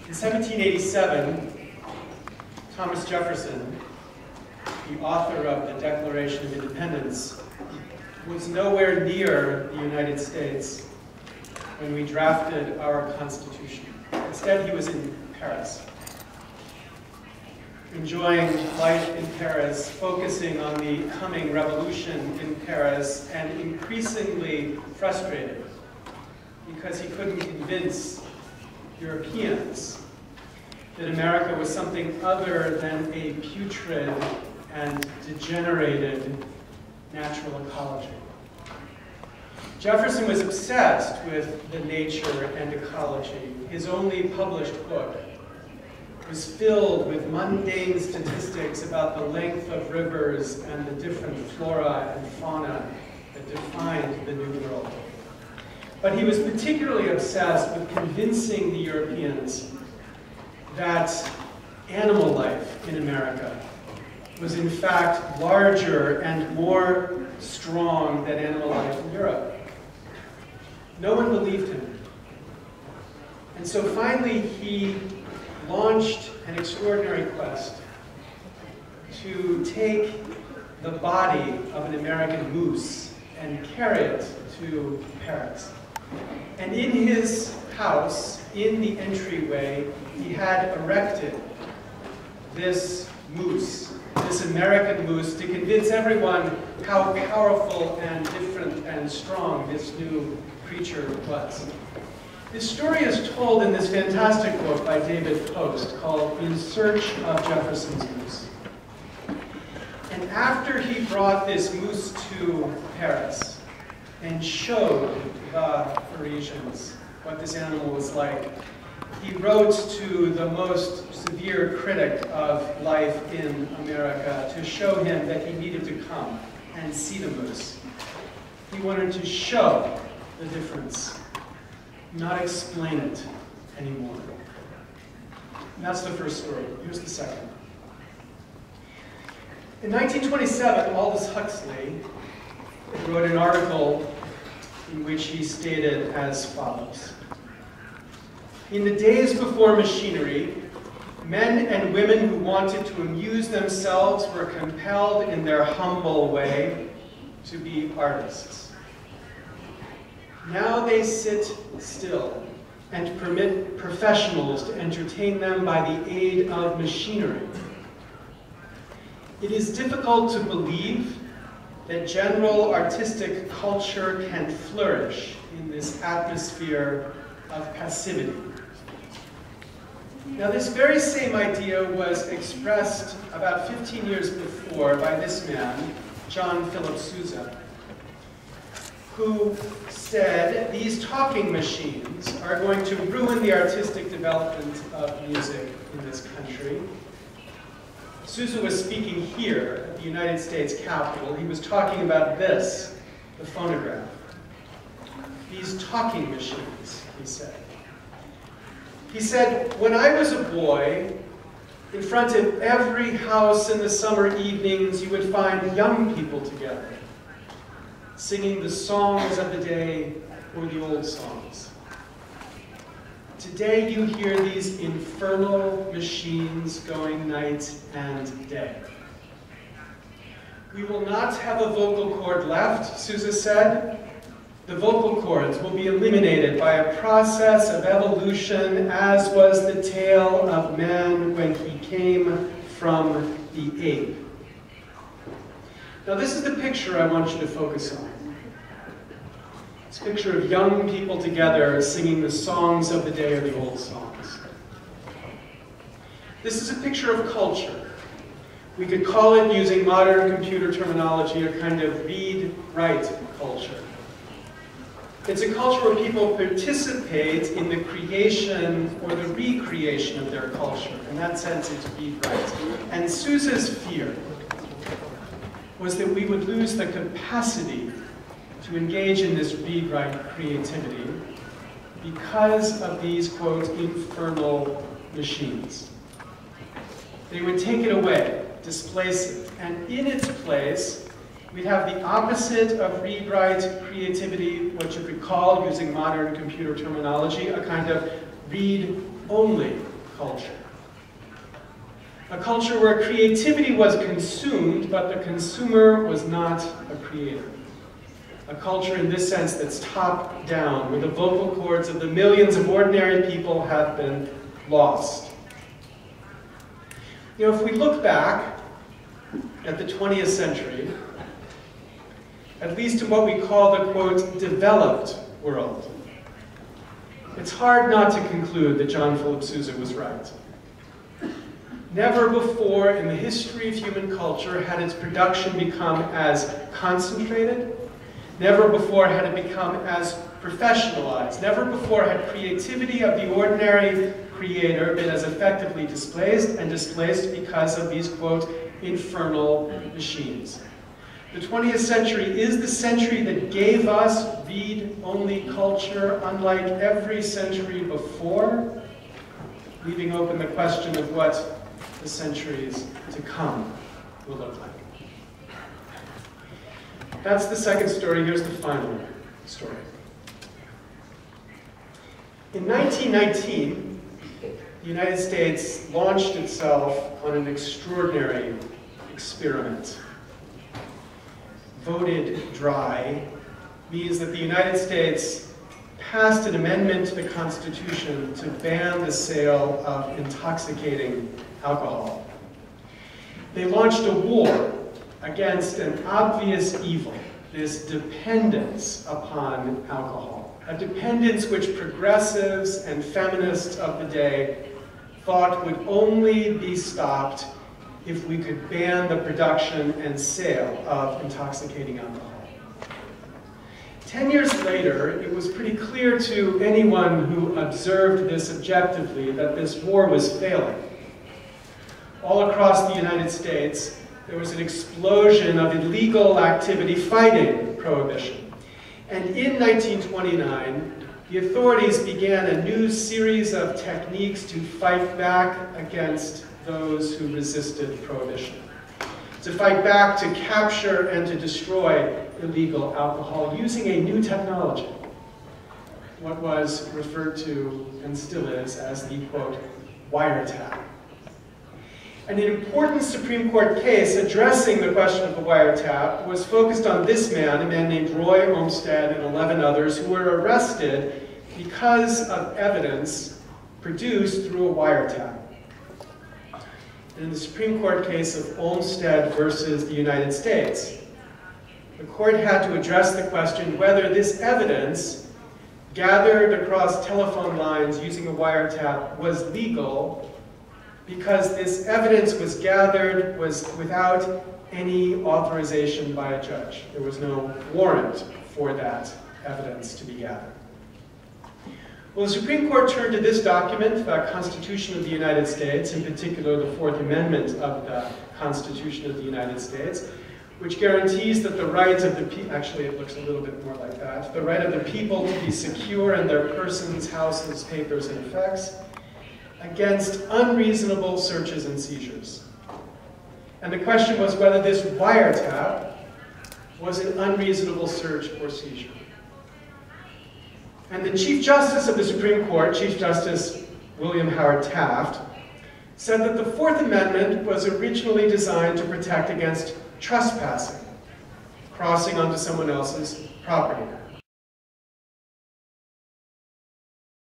In 1787, Thomas Jefferson, the author of the Declaration of Independence, was nowhere near the United States when we drafted our Constitution. Instead, he was in Paris, enjoying life in Paris, focusing on the coming revolution in Paris, and increasingly frustrated because he couldn't convince Europeans that America was something other than a putrid and degenerated natural ecology. Jefferson was obsessed with the nature and ecology. His only published book was filled with mundane statistics about the length of rivers and the different flora and fauna that defined the New World. But he was particularly obsessed with convincing the Europeans that animal life in America was in fact larger and more strong than animal life in Europe. No one believed him. And so finally he launched an extraordinary quest to take the body of an American moose and carry it to Paris. And in his house, in the entryway, he had erected this moose, this American moose, to convince everyone how powerful and different and strong this new creature was. This story is told in this fantastic book by David Post called In Search of Jefferson's Moose. And after he brought this moose to Paris and showed the Parisians what this animal was like, he wrote to the most severe critic of life in America to show him that he needed to come and see the moose. He wanted to show the difference, not explain it anymore. And that's the first story. Here's the second. In 1927, Aldous Huxley wrote an article in which he stated as follows: in the days before machinery, men and women who wanted to amuse themselves were compelled in their humble way to be artists. Now they sit still and permit professionals to entertain them by the aid of machinery. It is difficult to believe that general artistic culture can flourish in this atmosphere of passivity. Now, this very same idea was expressed about 15 years before by this man, John Philip Sousa, who said these talking machines are going to ruin the artistic development of music in this country. Sousa was speaking here at the United States Capitol. He was talking about this, the phonograph. These talking machines, he said. He said, when I was a boy, in front of every house in the summer evenings, you would find young people together, singing the songs of the day or the old songs. Today you hear these infernal machines going night and day. We will not have a vocal cord left, Sousa said. The vocal cords will be eliminated by a process of evolution, as was the tale of man when he came from the ape. Now this is the picture I want you to focus on. It's a picture of young people together singing the songs of the day or the old songs. This is a picture of culture. We could call it, using modern computer terminology, a kind of read-write culture. It's a culture where people participate in the creation or the recreation of their culture. In that sense, it's read-write. And Sousa's fear was that we would lose the capacity to engage in this read-write creativity because of these, quote, infernal machines. They would take it away, displace it, and in its place, we'd have the opposite of read-write creativity, what you could call, using modern computer terminology, a kind of read-only culture. A culture where creativity was consumed, but the consumer was not a creator. A culture in this sense that's top-down, where the vocal cords of the millions of ordinary people have been lost. You know, if we look back at the 20th century, at least in what we call the, quote, developed world, it's hard not to conclude that John Philip Sousa was right. Never before in the history of human culture had its production become as concentrated. Never before had it become as professionalized. Never before had creativity of the ordinary creator been as effectively displaced because of these, quote, infernal machines. The 20th century is the century that gave us read-only culture, unlike every century before, leaving open the question of what the centuries to come will look like. That's the second story. Here's the final story. In 1919, the United States launched itself on an extraordinary experiment. Voted dry means that the United States passed an amendment to the Constitution to ban the sale of intoxicating alcohol. They launched a war against an obvious evil, this dependence upon alcohol, a dependence which progressives and feminists of the day thought would only be stopped if we could ban the production and sale of intoxicating alcohol. 10 years later, it was pretty clear to anyone who observed this objectively that this war was failing. All across the United States, there was an explosion of illegal activity fighting prohibition. And in 1929, the authorities began a new series of techniques to fight back against those who resisted prohibition. To fight back, to capture, and to destroy illegal alcohol using a new technology, what was referred to, and still is, as the, quote, wiretap. And an important Supreme Court case addressing the question of the wiretap was focused on this man, a man named Roy Olmsted and 11 others who were arrested because of evidence produced through a wiretap. And in the Supreme Court case of Olmsted versus the United States, the court had to address the question whether this evidence gathered across telephone lines using a wiretap was legal, because this evidence was gathered without any authorization by a judge. There was no warrant for that evidence to be gathered. Well, the Supreme Court turned to this document, the Constitution of the United States, in particular the Fourth Amendment of the Constitution of the United States, which guarantees that the right of the people, actually it looks a little bit more like that, the right of the people to be secure in their persons, houses, papers, and effects, against unreasonable searches and seizures. And the question was whether this wiretap was an unreasonable search or seizure. And the Chief Justice of the Supreme Court, Chief Justice William Howard Taft, said that the Fourth Amendment was originally designed to protect against trespassing, crossing onto someone else's property.